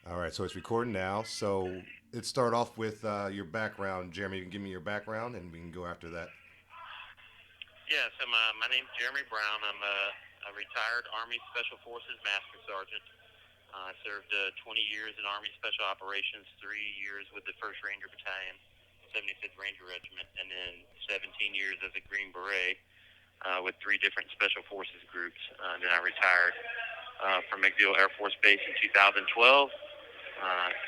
All right, so it's recording now. So let's start off with your background, Jeremy. You can give me your background, and we can go after that. Yeah, so my name's Jeremy Brown. I'm a retired Army Special Forces Master Sergeant. I served 20 years in Army Special Operations, 3 years with the 1st Ranger Battalion, 75th Ranger Regiment, and then 17 years as a Green Beret with three different Special Forces groups. Then I retired from McDill Air Force Base in 2012,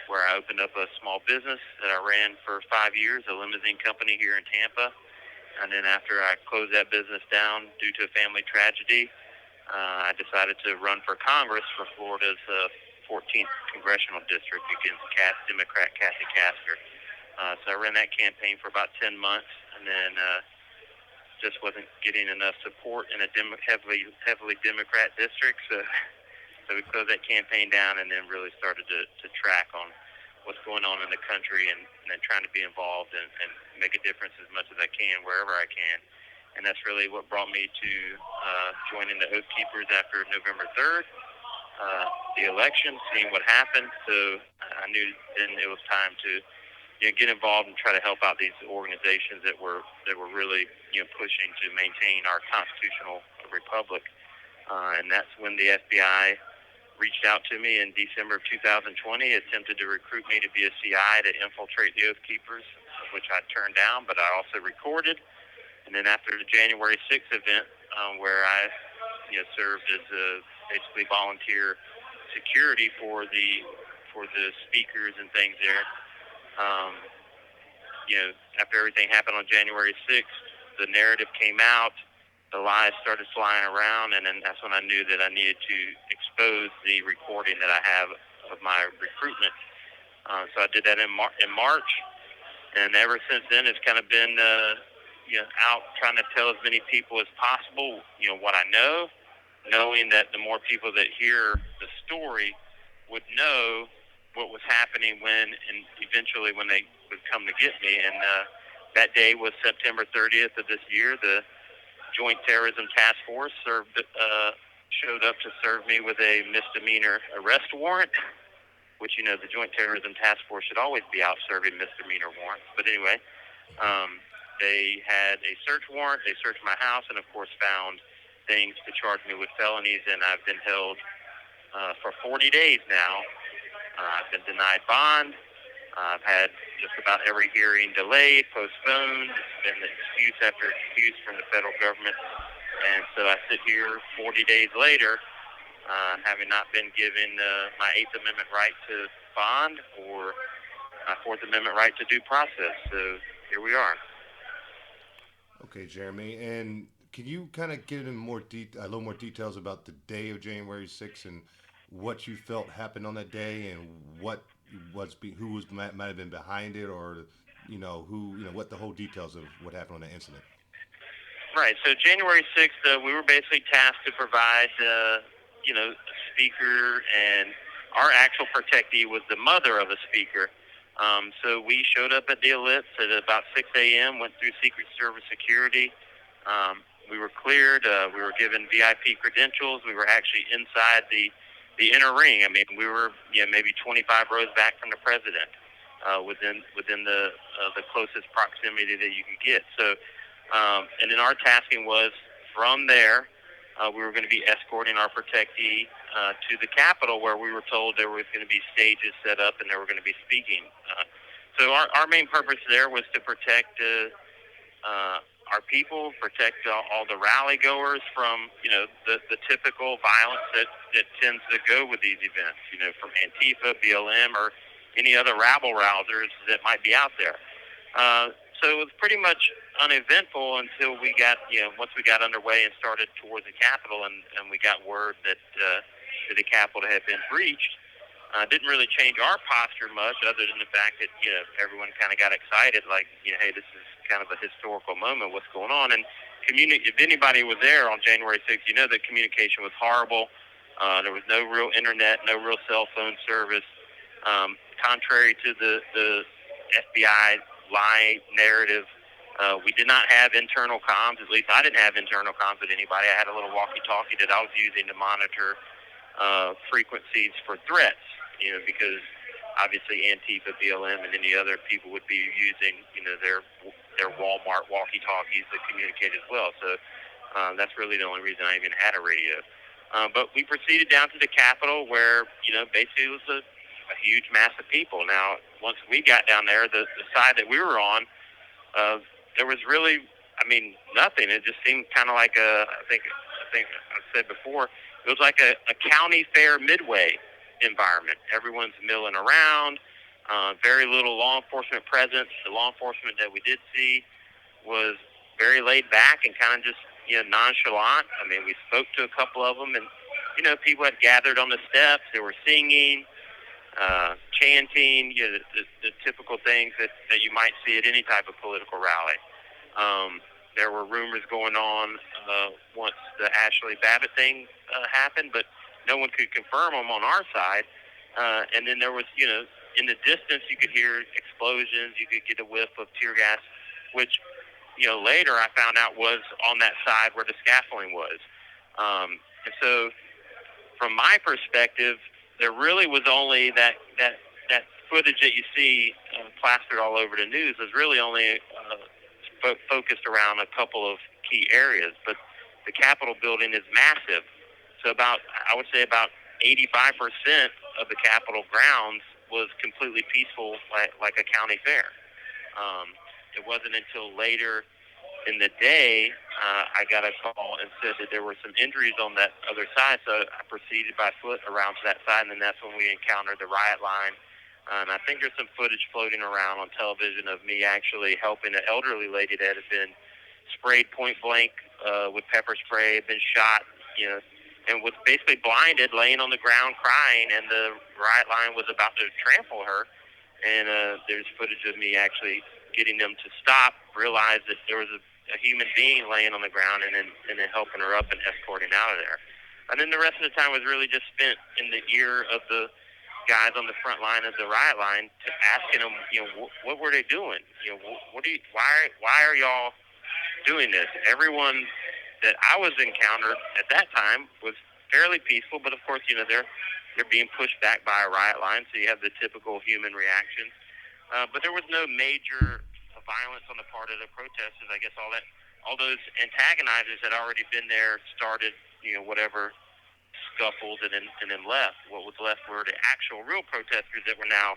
where I opened up a small business that I ran for 5 years, a limousine company here in Tampa. And then after I closed that business down due to a family tragedy, I decided to run for Congress for Florida's 14th congressional district against Democrat Kathy Castor. So I ran that campaign for about 10 months, and then just wasn't getting enough support in a heavily Democrat district. So we closed that campaign down, and then really started to track on what's going on in the country, and then trying to be involved and make a difference as much as I can wherever I can. And that's really what brought me to joining the Oath Keepers after November 3rd, the election, seeing what happened. So I knew then it was time to get involved and try to help out these organizations that were really pushing to maintain our constitutional republic. And that's when the FBI reached out to me in December of 2020, attempted to recruit me to be a CI to infiltrate the Oath Keepers, which I turned down, but I also recorded. And then after the January 6th event, where I served as a basically volunteer security for the speakers and things there, um, after everything happened on January 6th, the narrative came out, the lies started flying around, and then that's when I knew that I needed to expose the recording that I have of my recruitment. So I did that in March, and ever since then, it's kind of been out trying to tell as many people as possible, what I know, knowing that the more people that hear the story would know what was happening when, and eventually when they would come to get me. And that day was September 30th of this year. The Joint Terrorism Task Force showed up to serve me with a misdemeanor arrest warrant, which, the Joint Terrorism Task Force should always be out serving misdemeanor warrants. But anyway, they had a search warrant. They searched my house and, of course, found things to charge me with felonies, and I've been held for 40 days now. I've been denied bond. I've had just about every hearing delayed, postponed. It's been excuse after excuse from the federal government. And so I sit here 40 days later, having not been given my Eighth Amendment right to bond or my Fourth Amendment right to due process. So here we are. Okay, Jeremy, and can you kind of get in a little more details about the day of January 6th and what you felt happened on that day, and who might have been behind it, or what the whole details of what happened on that incident. Right. So January 6th, we were basically tasked to provide, a speaker, and our actual protectee was the mother of a speaker. So we showed up at the Ellipse at about 6 a.m., went through Secret Service security. We were cleared. We were given VIP credentials. We were actually inside the inner ring. I mean, we were maybe 25 rows back from the president, within the closest proximity that you could get. So, and then our tasking was from there. We were going to be escorting our protectee to the Capitol, where we were told there was going to be stages set up and they were going to be speaking. So our main purpose there was to protect our people, protect all the rally goers from the typical violence that tends to go with these events. From Antifa, BLM, or any other rabble rousers that might be out there. So it was pretty much uneventful until we got, once we got underway and started towards the Capitol, and we got word that the Capitol had been breached. Didn't really change our posture much, other than the fact that everyone kind of got excited, like hey, this is kind of a historical moment. What's going on? And if anybody was there on January 6th, that communication was horrible. There was no real internet, no real cell phone service. Contrary to the FBI lie narrative, we did not have internal comms. At least I didn't have internal comms with anybody. I had a little walkie-talkie that I was using to monitor frequencies for threats. because obviously Antifa, BLM, and any other people would be using, their Walmart walkie-talkies that communicate as well. So that's really the only reason I even had a radio. But we proceeded down to the Capitol where, basically it was a huge mass of people. Now, once we got down there, the side that we were on, there was really, nothing. It just seemed kind of like I think I said before, it was like a county fair midway environment. Everyone's milling around, very little law enforcement presence. The law enforcement that we did see was very laid back and kind of just, nonchalant. We spoke to a couple of them, and, people had gathered on the steps. They were singing, chanting, the typical things that you might see at any type of political rally. There were rumors going on once the Ashley Babbitt thing happened, but no one could confirm them on our side. And then there was, in the distance you could hear explosions. You could get a whiff of tear gas, which, later I found out was on that side where the scaffolding was. And so from my perspective, there really was only that footage that you see plastered all over the news was really only focused around a couple of key areas. But the Capitol building is massive. So I would say about 85% of the Capitol grounds was completely peaceful, like a county fair. It wasn't until later in the day I got a call and said that there were some injuries on that other side, so I proceeded by foot around to that side, and then that's when we encountered the riot line. And I think there's some footage floating around on television of me actually helping an elderly lady that had been sprayed point blank with pepper spray, had been shot, and was basically blinded, laying on the ground crying, and the riot line was about to trample her. And there's footage of me actually getting them to stop, realize that there was a human being laying on the ground, and then helping her up and escorting out of there. And then the rest of the time was really just spent in the ear of the guys on the front line of the riot line, to asking them, what were they doing? Why are y'all doing this? Everyone that I was encountered at that time was fairly peaceful, but of course, they're being pushed back by a riot line, so you have the typical human reactions. But there was no major violence on the part of the protesters. I guess all those antagonizers had already been there, started, whatever scuffles, and then left. What was left were the actual real protesters that were now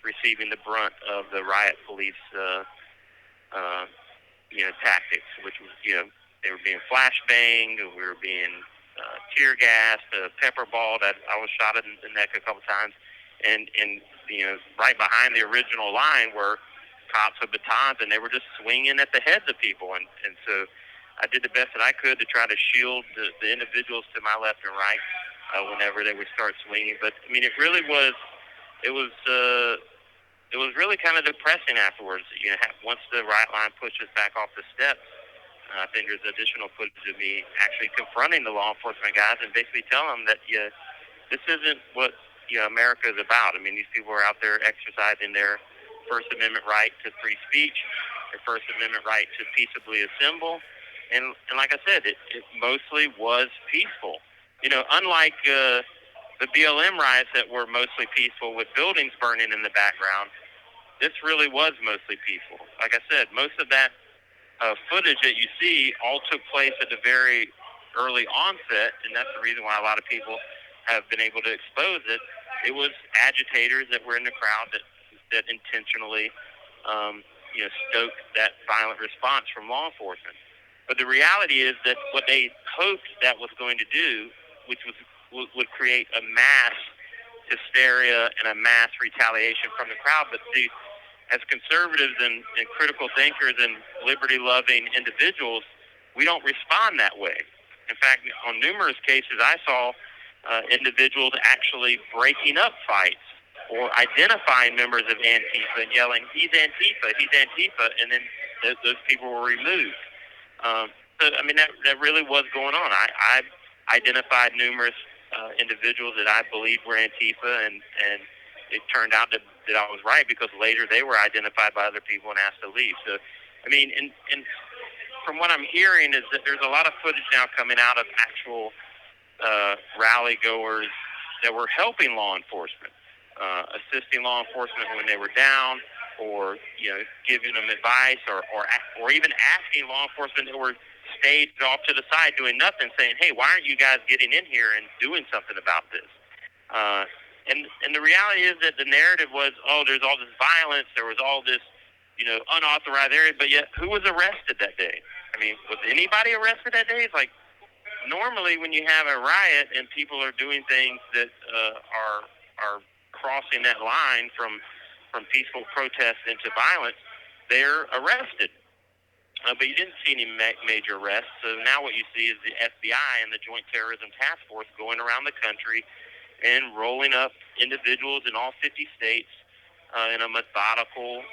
receiving the brunt of the riot police, tactics, which was, they were being flashbanged, we were being tear gassed, pepper balled. I was shot in the neck a couple times, and right behind the original line were cops with batons, and they were just swinging at the heads of people, and so I did the best that I could to try to shield the individuals to my left and right whenever they would start swinging. But it really was, it was really kind of depressing afterwards. Once the riot line pushed us back off the steps, I think there's additional footage of me actually confronting the law enforcement guys and basically telling them that this isn't what America is about. These people are out there exercising their First Amendment right to free speech, their First Amendment right to peaceably assemble. And like I said, it mostly was peaceful. Unlike the BLM riots that were mostly peaceful with buildings burning in the background, this really was mostly peaceful. Like I said, most of that footage that you see all took place at the very early onset, and that's the reason why a lot of people have been able to expose it. It was agitators that were in the crowd that intentionally stoked that violent response from law enforcement. But the reality is that what they hoped that was going to do, which would create a mass hysteria and a mass retaliation from the crowd. But see, as conservatives and critical thinkers and liberty-loving individuals, we don't respond that way. In fact, on numerous cases, I saw individuals actually breaking up fights or identifying members of Antifa and yelling, "He's Antifa, he's Antifa," and then those people were removed. That really was going on. I identified numerous individuals that I believed were Antifa, and it turned out that I was right, because later they were identified by other people and asked to leave. So, and from what I'm hearing is that there's a lot of footage now coming out of actual rally goers that were helping law enforcement. assisting law enforcement when they were down, or giving them advice, or even asking law enforcement that were stayed off to the side doing nothing, saying, "Hey, why aren't you guys getting in here and doing something about this?" Uh, and the reality is that the narrative was, "Oh, there's all this violence, there was all this, unauthorized area," but yet who was arrested that day? I mean, was anybody arrested that day? It's like, normally when you have a riot and people are doing things that are crossing that line from peaceful protest into violence, they're arrested. But you didn't see any major arrests. So now what you see is the FBI and the Joint Terrorism Task Force going around the country and rolling up individuals in all 50 states in a methodical,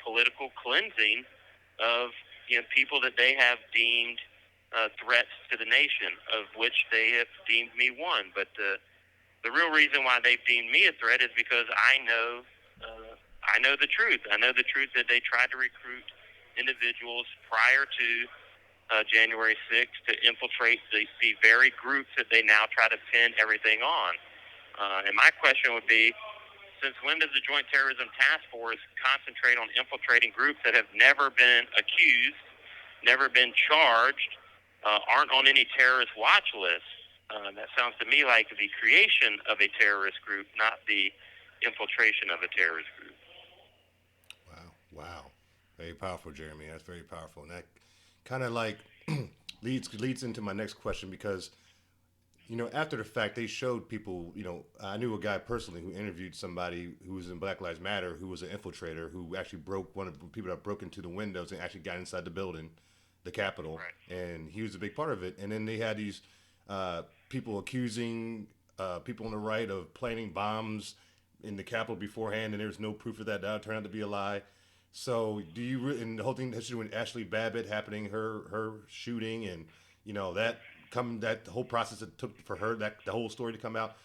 political cleansing of people that they have deemed threats to the nation, of which they have deemed me one. But the real reason why they've deemed me a threat is because I know the truth. I know the truth that they tried to recruit individuals prior to January 6th to infiltrate the very groups that they now try to pin everything on. And my question would be, since when does the Joint Terrorism Task Force concentrate on infiltrating groups that have never been accused, never been charged, aren't on any terrorist watch list? That sounds to me like the creation of a terrorist group, not the infiltration of a terrorist group. Wow, wow, very powerful, Jeremy. That's very powerful, and that kind of like leads into my next question because after the fact, they showed people. I knew a guy personally who interviewed somebody who was in Black Lives Matter, who was an infiltrator, who actually broke one of the people that broke into the windows and actually got inside the building, the Capitol, right. And he was a big part of it. And then they had these people accusing people on the right of planting bombs in the Capitol beforehand, and there was no proof of that. That turned out to be a lie. So, and the whole thing has to do with Ashley Babbitt happening, her shooting, and that whole process that took for her, that the whole story to come out.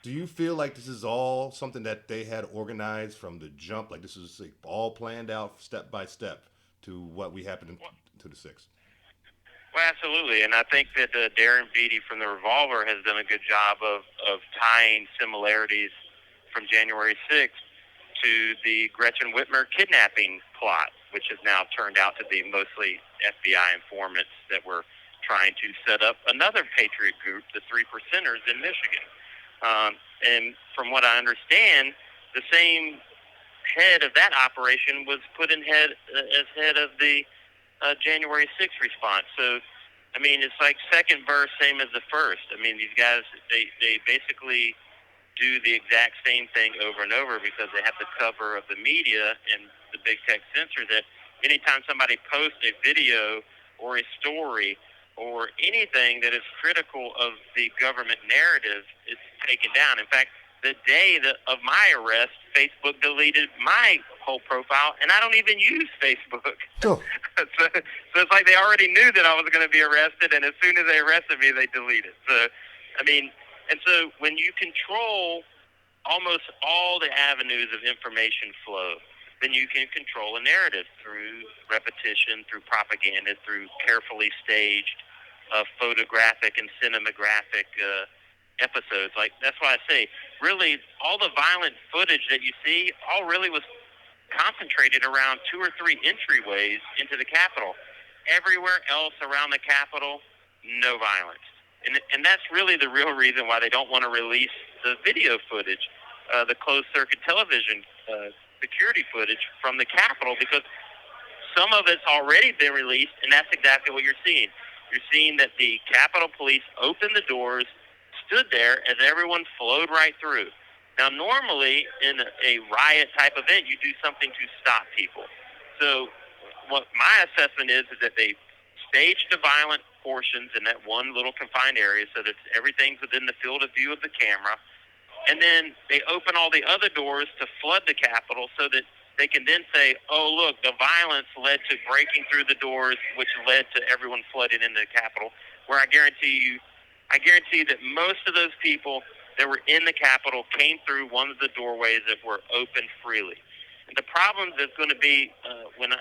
Do you feel like this is all something that they had organized from the jump? Like this is like all planned out step by step to what we happened to the 6th? Well, absolutely, and I think that Darren Beatty from the Revolver has done a good job of tying similarities from January 6th to the Gretchen Whitmer kidnapping plot, which has now turned out to be mostly FBI informants that were trying to set up another patriot group, the Three Percenters in Michigan. And from what I understand, the same head of that operation was put in as head of the January 6th response. So, I mean, it's like second verse, same as the first. I mean, these guys, they basically do the exact same thing over and over because they have the cover of the media and the big tech censor that anytime somebody posts a video or a story or anything that is critical of the government narrative, it's taken down. In fact, the day of my arrest, Facebook deleted my whole profile, and I don't even use Facebook. Oh. so it's like they already knew that I was going to be arrested, and as soon as they arrested me, they deleted. So, I mean, and so when you control almost all the avenues of information flow, then you can control a narrative through repetition, through propaganda, through carefully staged photographic and cinematographic episodes. Like, that's why I say, really, all the violent footage that you see all really was concentrated around 2 or 3 entryways into the Capitol. Everywhere else around the Capitol, no violence. And that's really the real reason why they don't want to release the video footage, the closed-circuit television security footage from the Capitol, because some of it's already been released, and that's exactly what you're seeing. You're seeing that the Capitol Police opened the doors, stood there as everyone flowed right through. Now, normally in a riot-type event, you do something to stop people. So what my assessment is that they staged the violent portions in that one little confined area so that everything's within the field of view of the camera. And then they open all the other doors to flood the Capitol so that they can then say, oh, look, the violence led to breaking through the doors, which led to everyone flooding into the Capitol, where I guarantee that most of those people that were in the Capitol came through one of the doorways that were open freely. And the problem that's going to be when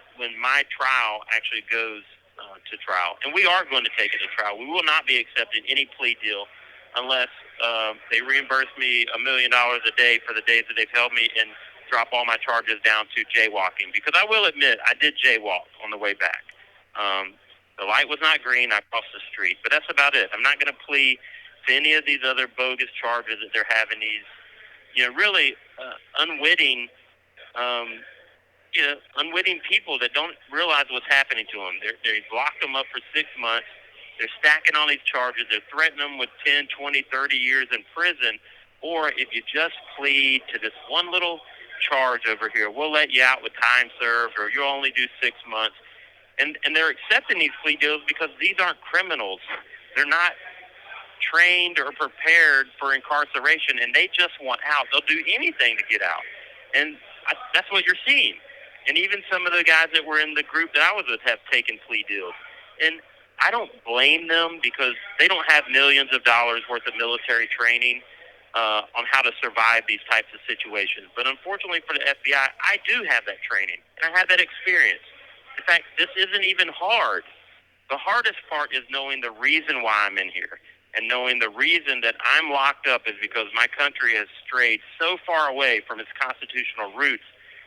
my trial actually goes to trial, and we are going to take it to trial. We will not be accepting any plea deal unless they reimburse me $1 million a day for the days that they've held me and drop all my charges down to jaywalking. Because I will admit, I did jaywalk on the way back. Um, the light was not green. I crossed the street, but that's about it. I'm not going to plead to any of these other bogus charges that they're having. These, really unwitting, um, unwitting people that don't realize what's happening to them. They've locked them up for 6 months. They're stacking all these charges. They're threatening them with 10, 20, 30 years in prison. Or if you just plead to this one little charge over here, we'll let you out with time served, or you'll only do 6 months. And they're accepting these plea deals because these aren't criminals. They're not trained or prepared for incarceration, and they just want out. They'll do anything to get out. And that's what you're seeing. And even some of the guys that were in the group that I was with have taken plea deals. And I don't blame them because they don't have millions of dollars worth of military training on how to survive these types of situations. But unfortunately for the FBI, I do have that training, and I have that experience. In fact, this isn't even hard. The hardest part is knowing the reason why I'm in here, and knowing the reason that I'm locked up is because my country has strayed so far away from its constitutional roots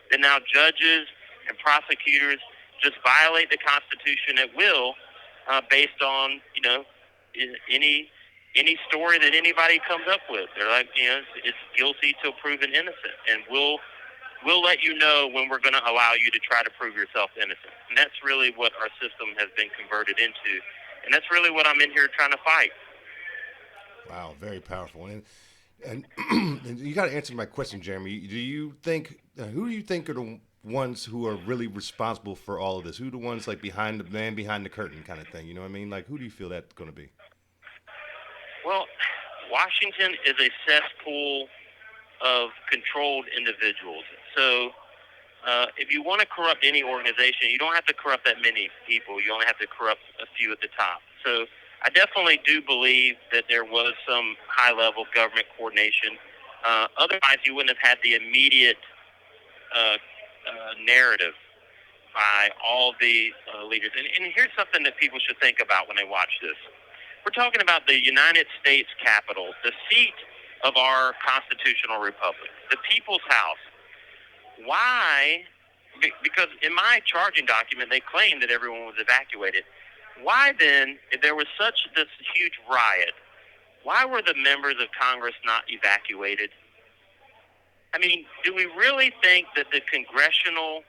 that now judges and prosecutors just violate the Constitution at will, based on any story that anybody comes up with. They're like, it's guilty till proven innocent, and we'll let you know when we're going to allow you to try to prove yourself innocent. And that's really what our system has been converted into, and that's really what I'm in here trying to fight. Wow, very powerful. And and you got to answer my question, Jeremy. Do you think who do you think are the ones who are really responsible for all of this? Who are the ones like behind the man behind the curtain kind of thing? You know what I mean? Like, who do you feel that's going to be? Well, Washington is a cesspool of controlled individuals. So if you want to corrupt any organization, you don't have to corrupt that many people. You only have to corrupt a few at the top. So I definitely do believe that there was some high-level government coordination. Otherwise, you wouldn't have had the immediate narrative by all the leaders. And here's something that people should think about when they watch this. We're talking about the United States Capitol, the seat of our constitutional republic, the people's house. Why? Because in my charging document, they claim that everyone was evacuated. Why then, if there was such this huge riot, why were the members of Congress not evacuated? I mean, do we really think that the congressional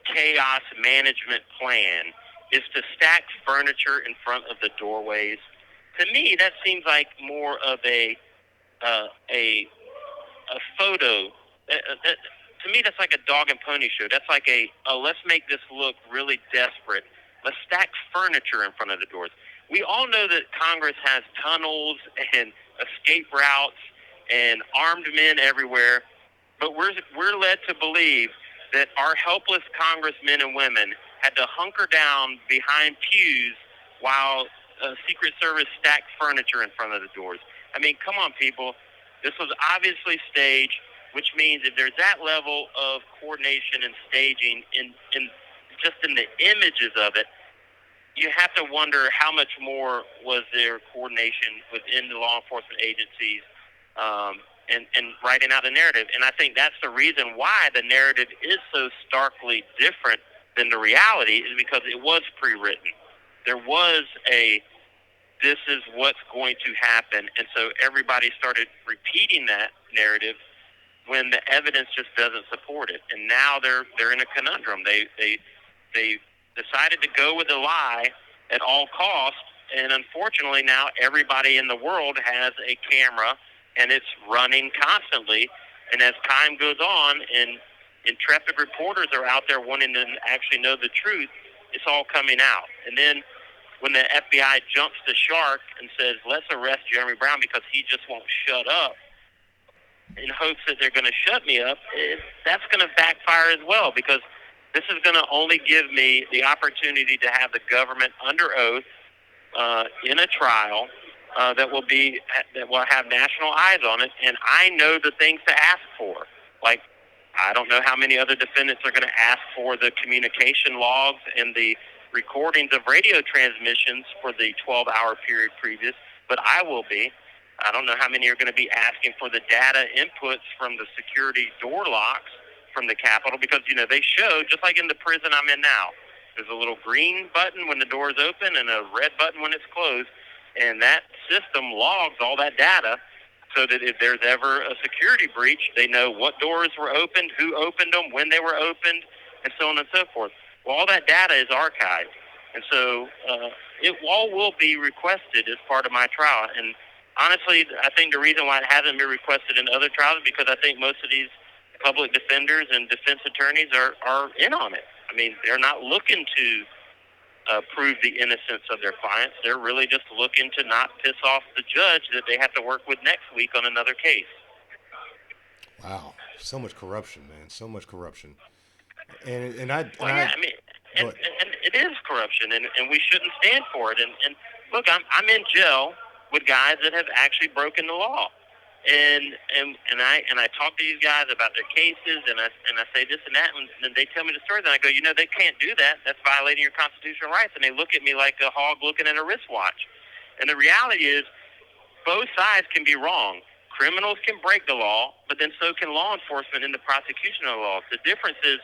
chaos management plan is to stack furniture in front of the doorways? To me, that seems like more of a photo. To me, that's like a dog and pony show. That's like let's make this look really desperate. Let's stack furniture in front of the doors. We all know that Congress has tunnels and escape routes and armed men everywhere, but we're led to believe that our helpless congressmen and women had to hunker down behind pews while Secret Service stacked furniture in front of the doors. I mean, come on, people. This was obviously staged, which means if there's that level of coordination and staging in the images of it, you have to wonder how much more was there coordination within the law enforcement agencies and writing out a narrative. And I think that's the reason why the narrative is so starkly different than the reality, is because it was pre-written. There was this is what's going to happen. And so everybody started repeating that narrative when the evidence just doesn't support it. And now they're in a conundrum. They decided to go with the lie at all costs, and unfortunately now everybody in the world has a camera, and it's running constantly. And as time goes on and intrepid reporters are out there wanting to actually know the truth, it's all coming out. And then when the FBI jumps the shark and says, let's arrest Jeremy Brown because he just won't shut up, in hopes that they're going to shut me up, that's going to backfire as well, because this is going to only give me the opportunity to have the government under oath in a trial that will have national eyes on it, and I know the things to ask for. Like, I don't know how many other defendants are going to ask for the communication logs and the recordings of radio transmissions for the 12-hour period previous, but I will be. I don't know how many are going to be asking for the data inputs from the security door locks from the Capitol because, they show, just like in the prison I'm in now, there's a little green button when the door is open and a red button when it's closed. And that system logs all that data so that if there's ever a security breach, they know what doors were opened, who opened them, when they were opened, and so on and so forth. Well, all that data is archived. And so it all will be requested as part of my trial. And honestly, I think the reason why it hasn't been requested in other trials is because I think most of these public defenders and defense attorneys are in on it. I mean, they're not looking to prove the innocence of their clients. They're really just looking to not piss off the judge that they have to work with next week on another case. Wow, so much corruption, man. So much corruption. And Well, yeah, I mean, and it is corruption, and we shouldn't stand for it. And look, I'm in jail with guys that have actually broken the law. And I talk to these guys about their cases, and I say this and that, and then they tell me the story. Then I go, they can't do that. That's violating your constitutional rights. And they look at me like a hog looking at a wristwatch. And the reality is, both sides can be wrong. Criminals can break the law, but then so can law enforcement in the prosecution of the law. The difference is,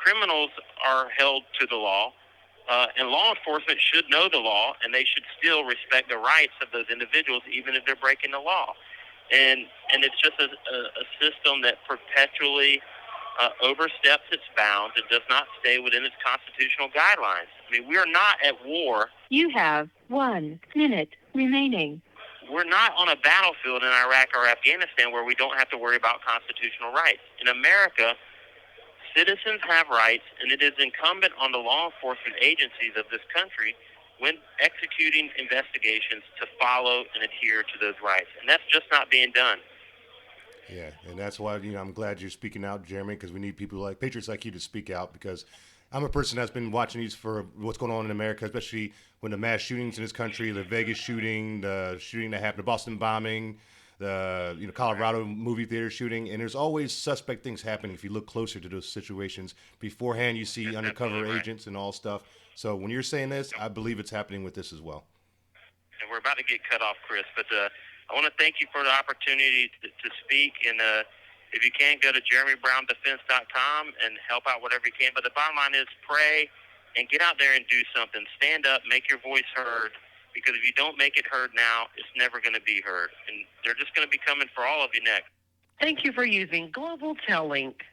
criminals are held to the law, and law enforcement should know the law, and they should still respect the rights of those individuals, even if they're breaking the law. And it's just a system that perpetually oversteps its bounds and does not stay within its constitutional guidelines. I mean, we are not at war. You have 1 minute remaining. We're not on a battlefield in Iraq or Afghanistan where we don't have to worry about constitutional rights. In America, citizens have rights, and it is incumbent on the law enforcement agencies of this country when executing investigations to follow and adhere to those rights. And that's just not being done. Yeah, and that's why I'm glad you're speaking out, Jeremy, because we need people like patriots like you to speak out. Because I'm a person that's been watching these for what's going on in America, especially when the mass shootings in this country, the Vegas shooting, the shooting that happened, the Boston bombing, the Colorado movie theater shooting, and there's always suspect things happening. If you look closer to those situations beforehand, you see undercover agents and all stuff. So when you're saying this, I believe it's happening with this as well. And we're about to get cut off, Chris, but I want to thank you for the opportunity to speak. And if you can, go to jeremybrown.defense.com and help out whatever you can. But the bottom line is pray and get out there and do something. Stand up, make your voice heard, because if you don't make it heard now, it's never going to be heard. And they're just going to be coming for all of you next. Thank you for using Global Tel Link.